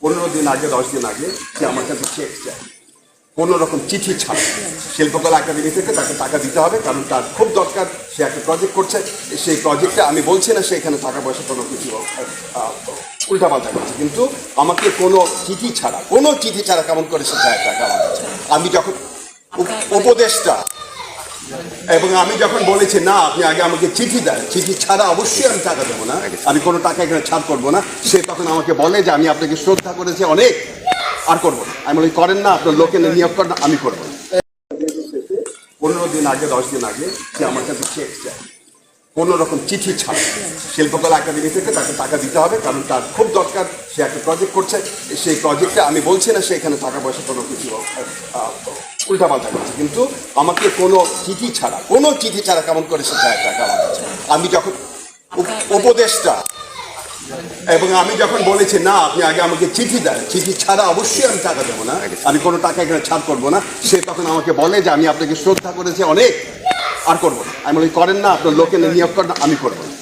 15 দিন আগে 10 দিন আগে সে আমার কাছে চেক চায়, কোনো রকম চিঠি ছাড়া। শিল্পকলা একাডেমি থেকে তাকে টাকা দিতে হবে, কারণ তার খুব দরকার। সে একটা প্রজেক্ট করছে, সেই প্রজেক্টে আমি বলছি না সে এখানে টাকা পয়সা কোনো কিছু উল্টাপাল্টা করছে, কিন্তু আমাকে কোনো চিঠি ছাড়া কেমন করে সে চায় টাকা আমার কাছে। আমি যখন উপদেশটা এবং আমি যখন বলেছি না আপনি আগে আমাকে চিঠি দেন, চিঠি ছাড়া অবশ্যই আমি টাকা দেবো না, আমি কোনো টাকা এখানে ছাড় করবো না, সে তখন আমাকে বলে যে আমি আপনাকে শ্রদ্ধা করেছি অনেক, আর করবো না। আমি বলি করেন না, আপনার লোকে নিয়োগ করেন, আমি করবো না। 15 দিন আগে 10 দিন আগে সে আমার কাছে চেক চায়, কোনো রকম চিঠি ছাড়া। শিল্পকলা একাডেমি থেকে তাকে টাকা দিতে হবে, কারণ তার খুব দরকার। সে একটা প্রজেক্ট করছে, সেই প্রজেক্টে আমি বলছি না সে এখানে টাকা পয়সা কোনো কিছু উল্টাপাল্টা করছে, কিন্তু আমাকে কোনো চিঠি ছাড়া কেমন করে সে চায় টাকা আমার কাছে। আমি যখন উপদেশটা এবং আমি যখন বলেছি না আপনি আগে আমাকে চিঠি দেন, চিঠি ছাড়া অবশ্যই আমি টাকা দেবো না, আমি কোনো টাকা এখানে ছাড় করবো না, সে তখন আমাকে বলে যে আমি আপনাকে শ্রদ্ধা করেছি অনেক, আর করবো না। আমি বলি করেন না, আপনার লোকে নিয়োগ করেন, আমি করবো না।